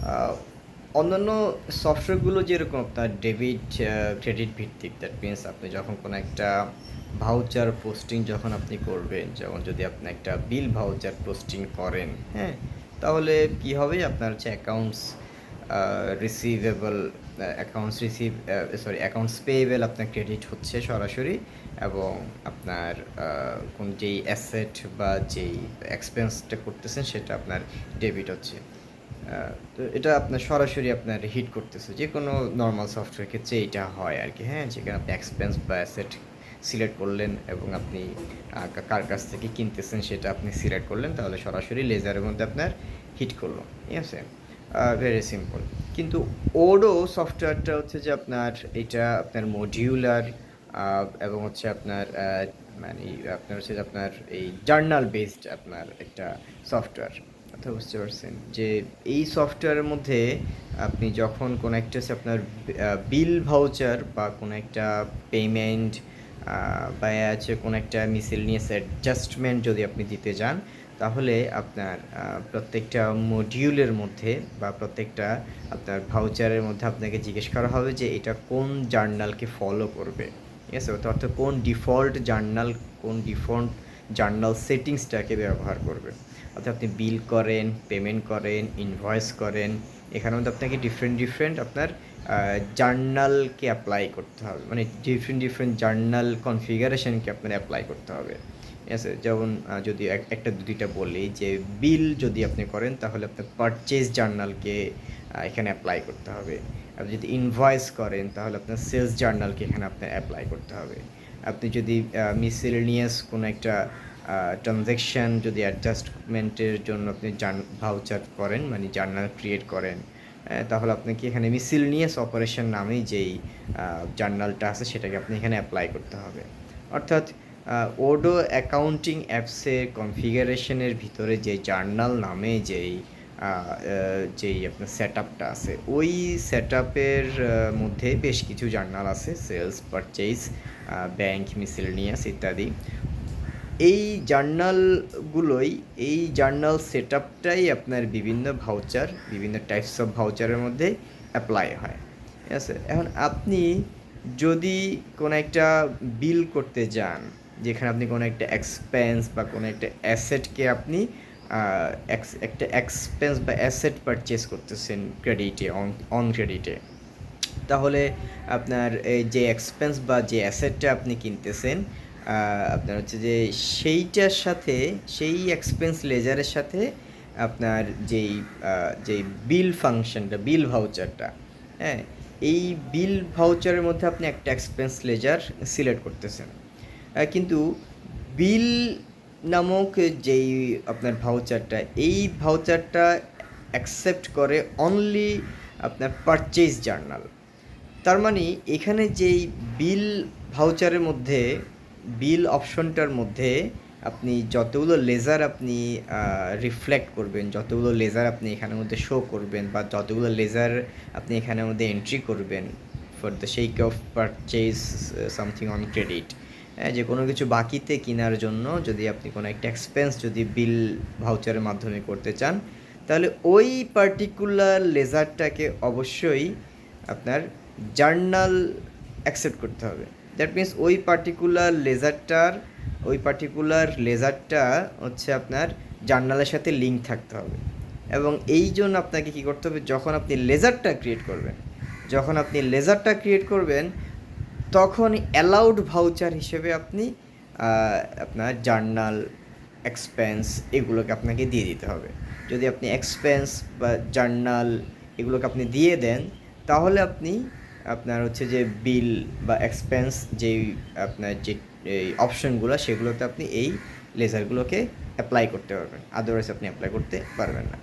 আহ, অন্যান্য সফটওয়্যারগুলো যেরকম আপনার ডেবিট ক্রেডিট ভিত্তিক, দ্যাট মিনস আপনি যখন কোনো একটা ভাউচার পোস্টিং যখন আপনি করবেন, যেমন যদি আপনি একটা বিল ভাউচার পোস্টিং করেন, হ্যাঁ, তাহলে কি হবে, আপনার হচ্ছে অ্যাকাউন্টস রিসিভেবল, অ্যাকাউন্টস পেয়েবল আপনার ক্রেডিট হচ্ছে সরাসরি, এবং আপনার কোন যেই অ্যাসেট বা যেই এক্সপেন্সটা করতেছেন সেটা আপনার ডেবিট হচ্ছে। তো এটা আপনার সরাসরি আপনার হিট করতেছে, যে কোনো নর্মাল সফটওয়্যার ক্ষেত্রে এটা হয় আর কি, হ্যাঁ, যেখানে আপনি এক্সপেন্স বা অ্যাসেট সিলেক্ট করলেন এবং আপনি কার কাছ থেকে কিনতেছেন সেটা আপনি সিলেক্ট করলেন, তাহলে সরাসরি লেজারের মধ্যে আপনার হিট করলো, ঠিক আছে। Very simple. কিন্তু ওডো সফটওয়্যারটা হচ্ছে যে আপনার এটা আপনার মডিউলার, এবং হচ্ছে আপনার মানে আপনার হচ্ছে যে আপনার এই জার্নাল বেসড আপনার একটা সফটওয়্যার। কথা বুঝতে পারছেন যে এই সফটওয়্যারের মধ্যে আপনি যখন কোনো একটা হচ্ছে আপনার বিল ভাউচার বা কোনো একটা পেমেন্ট বা আছে কোনো একটা মিসেলেনিয়াস অ্যাডজাস্টমেন্ট যদি আপনি দিতে যান, তাহলে আপনার প্রত্যেকটা মডিউলের মধ্যে বা প্রত্যেকটা আপনার ভাউচারের মধ্যে আপনাকে জিজ্ঞেস করা হবে যে এটা কোন জার্নালকে ফলো করবে, ঠিক আছে, অর্থাৎ কোন ডিফল্ট জার্নাল সেটিংসটাকে ব্যবহার করবে। অর্থাৎ আপনি বিল করেন, পেমেন্ট করেন, ইনভয়েস করেন, এখানের মধ্যে আপনাকে ডিফারেন্ট আপনার জার্নালকে অ্যাপ্লাই করতে হবে, মানে ডিফারেন্ট জার্নাল কনফিগারেশনকে আপনার অ্যাপ্লাই করতে হবে, ঠিক আছে। যেমন যদি একটা দুইটা বলি, যে বিল যদি আপনি করেন তাহলে আপনার পারচেজ জার্নালকে এখানে অ্যাপ্লাই করতে হবে। আপনি যদি ইনভয়েস করেন তাহলে আপনার সেলস জার্নালকে এখানে আপনার অ্যাপ্লাই করতে হবে। আপনি যদি মিসেলেনিয়াস কোনো একটা ট্রানজ্যাকশান যদি অ্যাডজাস্টমেন্টের জন্য আপনি ভাউচার করেন, মানে জার্নাল ক্রিয়েট করেন, তাহলে আপনাকে এখানে মিসেলেনিয়াস অপারেশন নামেই যেই জার্নালটা আছে সেটাকে আপনি এখানে অ্যাপ্লাই করতে হবে। অর্থাৎ ওডো অ্যাকাউন্টিং অ্যাপসের কনফিগারেশনের ভিতরে যে জার্নাল নামে যেই আপনার সেট আপটা আছে, ওই সেট আপের মধ্যে বেশ কিছু জার্নাল আছে, সেলস, পারচেজ, ব্যাংক, মিসেলেনিয়াস ইত্যাদি। এই জার্নালগুলোই, এই জার্নাল সেট আপটাই আপনার বিভিন্ন টাইপস অফ ভাউচারের মধ্যে অ্যাপ্লাই হয়, ঠিক আছে। এখন আপনি যদি কোনো একটা বিল করতে যান, যেখানে আপনি কোনো একটা এক্সপেন্স বা কোনো একটা অ্যাসেটকে আপনি একটা এক্সপেন্স বা অ্যাসেট পারচেস করতেছেন ক্রেডিটে, অন ক্রেডিটে, তাহলে আপনার এই যে এক্সপেন্স বা যে অ্যাসেটটা আপনি কিনতেছেন, আপনার হচ্ছে যে সেইটার সাথে, সেই এক্সপেন্স লেজারের সাথে আপনার যেই বিল ফাংশনটা, বিল ভাউচারটা, হ্যাঁ, এই বিল ভাউচারের মধ্যে আপনি একটা এক্সপেন্স লেজার সিলেক্ট করতেছেন, কিন্তু বিল নামক যেই আপনার ভাউচারটা, এই ভাউচারটা অ্যাকসেপ্ট করে অনলি আপনার পারচেজ জার্নাল। তার মানে এখানে যেই বিল ভাউচারের মধ্যে, বিল অপশনটার মধ্যে আপনি যতগুলো লেজার আপনি রিফ্লেক্ট করবেন, যতগুলো লেজার আপনি এখানের মধ্যে শো করবেন, বা যতগুলো লেজার আপনি এখানের মধ্যে এন্ট্রি করবেন for the sake of purchase something on credit, যে কোনো কিছু বাকিতে কেনার জন্য যদি আপনি কোনো একটা এক্সপেন্স যদি বিল ভাউচারের মাধ্যমে করতে চান, তাহলে ওই পার্টিকুলার লেজারটাকে অবশ্যই আপনার জার্নাল অ্যাকসেপ্ট করতে হবে। দ্যাট মিন্স ওই পার্টিকুলার লেজারটা হচ্ছে আপনার জার্নালের সাথে লিঙ্ক থাকতে হবে। এবং এই জন্য আপনাকে কী করতে হবে, যখন আপনি লেজারটা ক্রিয়েট করবেন তখন অ্যালাউড ভাউচার হিসেবে আপনি আপনার জার্নাল, এক্সপেন্স এগুলোকে আপনাকে দিয়ে দিতে হবে। যদি আপনি এক্সপেন্স বা জার্নাল এগুলোকে আপনি দিয়ে দেন, তাহলে আপনার হচ্ছে যে বিল বা এক্সপেন্স যেই আপনার যে এই অপশনগুলো, সেগুলোতে আপনি এই লেজারগুলোকে অ্যাপ্লাই করতে পারবেন, আদারওয়াইজ আপনি অ্যাপ্লাই করতে পারবেন না।